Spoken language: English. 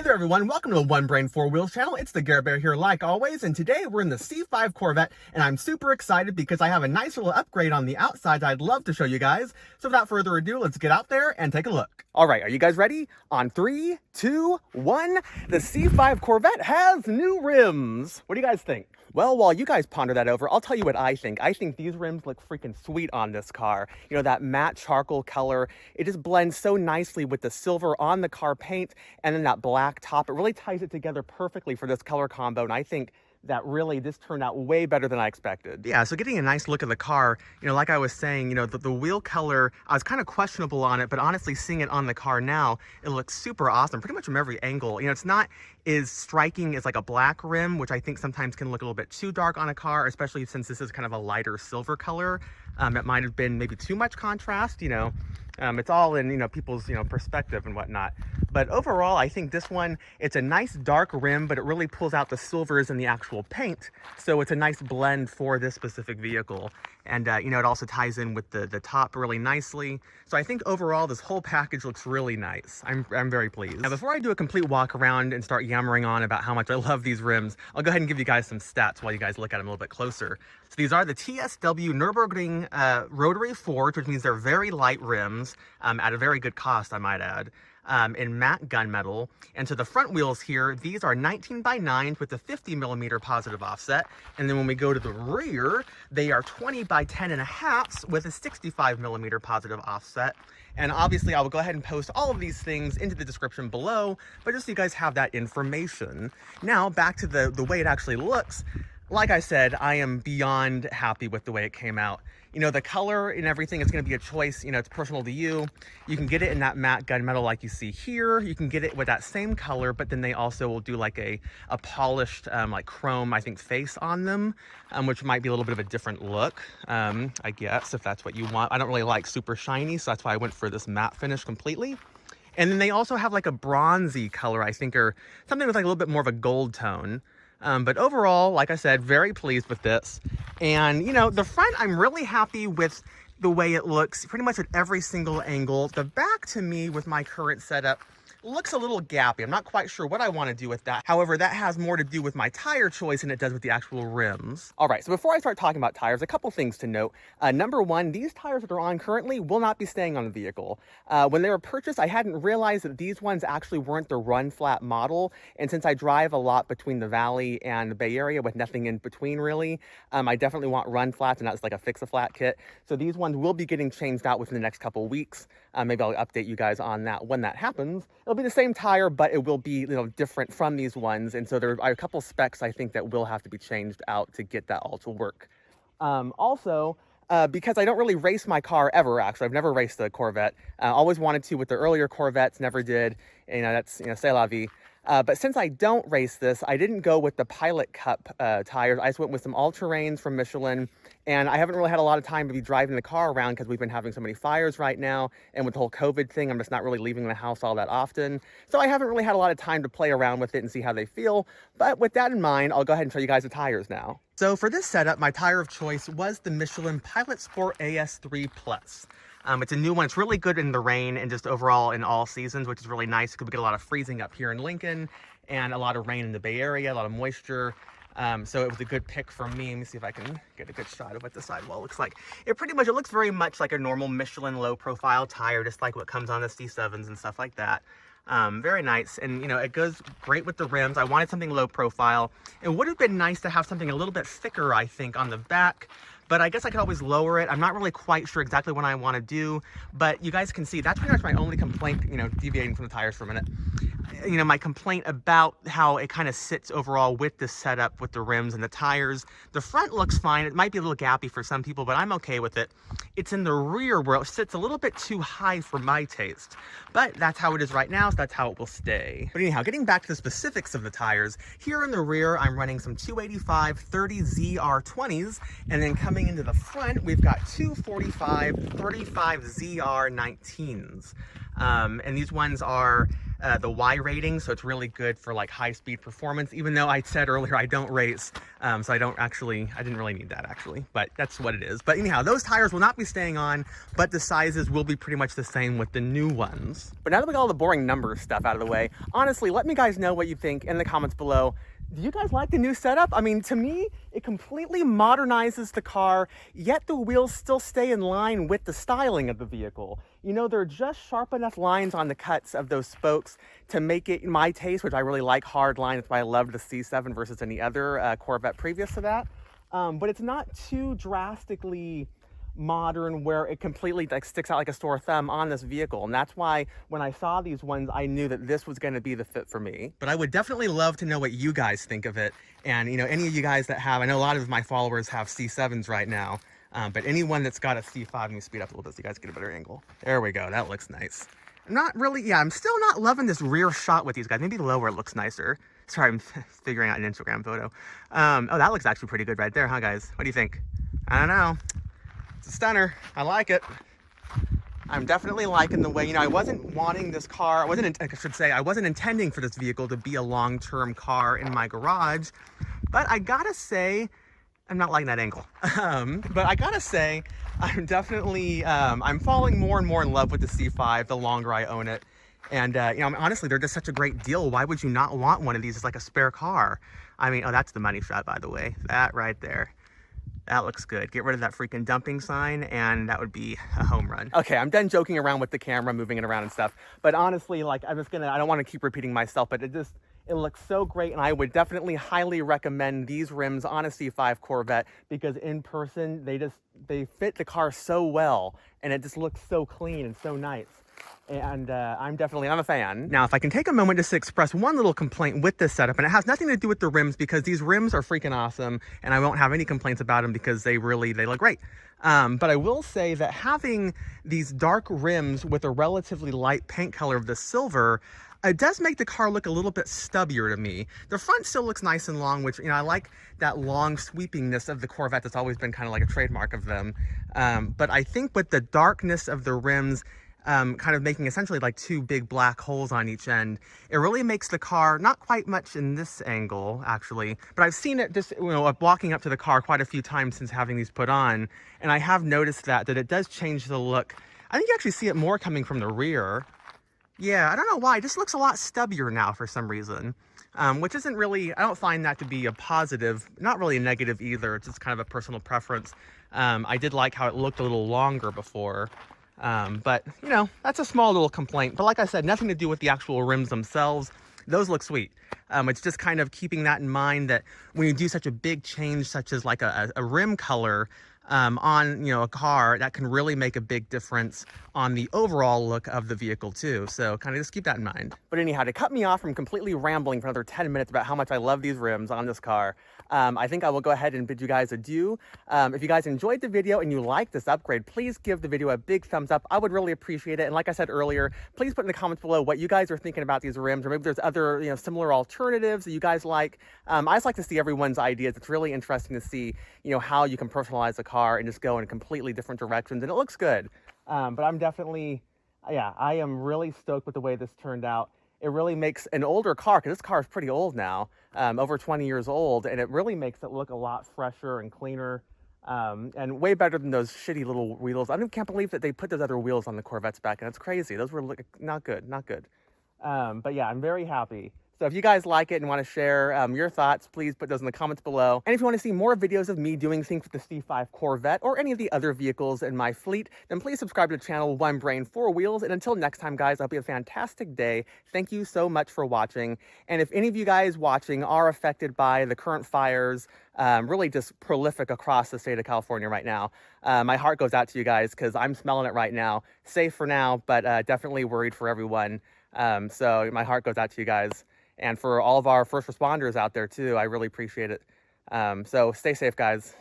there everyone, welcome to the One Brain 4 Wheels channel. It's the Gare Bear here like always, and today we're in the C5 Corvette, and I'm super excited because I have a nice little upgrade on the outside I'd love to show you guys. So without further ado, let's get out there and take a look. Alright, are you guys ready? On 3, 2, 1, the C5 Corvette has new rims. What do you guys think? Well, while you guys ponder that over, I'll tell you what I think. I think these rims look freaking sweet on this car. You know, that matte charcoal color, it just blends so nicely with the silver on the car paint and then that black top. It really ties it together perfectly for this color combo, and I think that really this turned out way better than I expected. Yeah, so getting a nice look at the car, you know, like I was saying, you know, the wheel color, I was kind of questionable on it, but honestly seeing it on the car now, it looks super awesome, pretty much from every angle. You know, it's not as striking as like a black rim, which I think sometimes can look a little bit too dark on a car, especially since this is kind of a lighter silver color. It might have been maybe too much contrast, you know. It's all in, you know, people's, you know, perspective and whatnot. But overall, I think this one, it's a nice dark rim, but it really pulls out the silvers in the actual paint. So it's a nice blend for this specific vehicle. And, you know, it also ties in with the top really nicely. So I think overall, this whole package looks really nice. I'm very pleased. Now, before I do a complete walk around and start yammering on about how much I love these rims, I'll go ahead and give you guys some stats while you guys look at them a little bit closer. So these are the TSW Nurburgring Rotary forged, which means they're very light rims at a very good cost, I might add. In matte gunmetal. And to the front wheels here, these are 19x9s with a 50mm positive offset. And then when we go to the rear, they are 20x10.5s with a 65mm positive offset. And obviously I will go ahead and post all of these things into the description below, but just so you guys have that information. Now back to the way it actually looks. Like I said, I am beyond happy with the way it came out. You know, the color and everything is going to be a choice. You know, it's personal to you. You can get it in that matte gunmetal like you see here. You can get it with that same color, but then they also will do like a polished, like chrome, I think, face on them, which might be a little bit of a different look, I guess, if that's what you want. I don't really like super shiny, so that's why I went for this matte finish completely. And then they also have like a bronzy color, I think, or something with like a little bit more of a gold tone. But overall, like I said, very pleased with this. And, you know, the front, I'm really happy with the way it looks pretty much at every single angle. The back, to me, with my current setup, looks a little gappy. I'm not quite sure what I want to do with that. However, that has more to do with my tire choice than it does with the actual rims. All right, so before I start talking about tires, a couple things to note. Number one, these tires that are on currently will not be staying on the vehicle. When they were purchased, I hadn't realized that these ones actually weren't the run flat model. And since I drive a lot between the Valley and the Bay Area with nothing in between really, I definitely want run flats and not just like a fix-a-flat kit. So these ones will be getting changed out within the next couple of weeks. Maybe I'll update you guys on that when that happens. It'll be the same tire, but it will be, you know, different from these ones. And so there are a couple specs I think that will have to be changed out to get that all to work. Also, because I don't really race my car ever, actually. I've never raced a Corvette. Always wanted to with the earlier Corvettes, never did. You know, that's, you know, c'est la vie. But since I don't race this, I didn't go with the Pilot Cup tires. I just went with some all-terrains from Michelin. And I haven't really had a lot of time to be driving the car around because we've been having so many fires right now. And with the whole COVID thing, I'm just not really leaving the house all that often. So I haven't really had a lot of time to play around with it and see how they feel. But with that in mind, I'll go ahead and show you guys the tires now. So for this setup, my tire of choice was the Michelin Pilot Sport AS3 Plus. It's a new one. It's really good in the rain and just overall in all seasons, which is really nice because we get a lot of freezing up here in Lincoln and a lot of rain in the Bay Area, a lot of moisture. So it was a good pick for me. Let me see if I can get a good shot of what the sidewall looks like. It looks very much like a normal Michelin low profile tire, just like what comes on the C7s and stuff like that. Very nice. And, you know, it goes great with the rims. I wanted something low profile. It would have been nice to have something a little bit thicker, I think, on the back. But I guess I could always lower it. I'm not really quite sure exactly what I want to do, but you guys can see that's pretty much my only complaint, you know, deviating from the tires for a minute. You know, my complaint about how it kind of sits overall with the setup with the rims and the tires. The front looks fine. It might be a little gappy for some people, but I'm okay with it. It's in the rear where it sits a little bit too high for my taste, but that's how it is right now, so that's how it will stay. But anyhow, getting back to the specifics of the tires, here in the rear, I'm running some 285/30 ZR20s, and then coming into the front, we've got 245/35 ZR19s. And these ones are the Y rating, so it's really good for like high speed performance, even though I said earlier I don't race, so I didn't really need that actually, but that's what it is. But anyhow, those tires will not be staying on, but the sizes will be pretty much the same with the new ones. But now that we got all the boring numbers stuff out of the way, honestly, let me guys know what you think in the comments below. Do you guys like the new setup? I mean, to me, it completely modernizes the car, yet the wheels still stay in line with the styling of the vehicle. You know, they're just sharp enough lines on the cuts of those spokes to make it my taste, which I really like hard lines. That's why I love the C7 versus any other Corvette previous to that. But it's not too drastically modern where it completely like sticks out like a sore thumb on this vehicle, and that's why when I saw these ones I knew that this was going to be the fit for me. But I would definitely love to know what you guys think of it, and you know, any of you guys that have, I know a lot of my followers have C7s right now, but anyone that's got a C5, let me speed up a little bit so you guys get a better angle. There we go, that looks nice. I'm still not loving this rear shot with these guys. Maybe lower it looks nicer. Sorry, I'm figuring out an Instagram photo. Oh, that looks actually pretty good right there, huh guys? What do you think? I don't know. It's a stunner. I like it. I'm definitely liking the way, you know, I wasn't wanting this car, I wasn't intending for this vehicle to be a long-term car in my garage, but I gotta say, I'm not liking that angle. But I gotta say, I'm definitely, I'm falling more and more in love with the C5 the longer I own it. And, you know, honestly, they're just such a great deal. Why would you not want one of these as like a spare car? I mean, oh, that's the money shot, by the way. That right there. That looks good. Get rid of that freaking dumping sign and that would be a home run. Okay, I'm done joking around with the camera, moving it around and stuff. But honestly, like I don't want to keep repeating myself, but it looks so great, and I would definitely highly recommend these rims on a C5 Corvette because in person, they fit the car so well and it just looks so clean and so nice. And I'm a fan. Now, if I can take a moment just to express one little complaint with this setup, and it has nothing to do with the rims because these rims are freaking awesome and I won't have any complaints about them because they look great. But I will say that having these dark rims with a relatively light paint color of the silver, it does make the car look a little bit stubbier to me. The front still looks nice and long, which, you know, I like that long sweepingness of the Corvette that's always been kind of like a trademark of them. But I think with the darkness of the rims, kind of making essentially like two big black holes on each end, it really makes the car, not quite much in this angle actually, but I've seen it just, you know, walking up to the car quite a few times since having these put on, and I have noticed that it does change the look. I think you actually see it more coming from the rear. Yeah, I don't know why, it just looks a lot stubbier now for some reason, which isn't really, I don't find that to be a positive, not really a negative either. It's just kind of a personal preference. I did like how it looked a little longer before. But you know, that's a small little complaint, but like I said, nothing to do with the actual rims themselves. Those look sweet. It's just kind of keeping that in mind that when you do such a big change, such as like a rim color, on, you know, a car, that can really make a big difference on the overall look of the vehicle too. So kind of just keep that in mind. But anyhow, to cut me off from completely rambling for another 10 minutes about how much I love these rims on this car, I think I will go ahead and bid you guys adieu. If you guys enjoyed the video and you like this upgrade, please give the video a big thumbs up. I would really appreciate it. And like I said earlier, please put in the comments below what you guys are thinking about these rims, or maybe there's other, you know, similar alternatives that you guys like. I just like to see everyone's ideas. It's really interesting to see, you know, how you can personalize a car and just go in completely different directions, and it looks good. But I'm definitely, yeah, I am really stoked with the way this turned out. It really makes an older car, because this car is pretty old now, over 20 years old, and it really makes it look a lot fresher and cleaner, and way better than those shitty little wheels. I can't believe that they put those other wheels on the Corvettes back, and it's crazy. Those were not good, not good. But yeah, I'm very happy. So if you guys like it and want to share your thoughts, please put those in the comments below. And if you want to see more videos of me doing things with the C5 Corvette or any of the other vehicles in my fleet, then please subscribe to the channel One Brain, Four Wheels. And until next time, guys, I hope you have a fantastic day. Thank you so much for watching. And if any of you guys watching are affected by the current fires, really just prolific across the state of California right now, my heart goes out to you guys because I'm smelling it right now. Safe for now, but definitely worried for everyone. So my heart goes out to you guys. And for all of our first responders out there too, I really appreciate it. So stay safe, guys.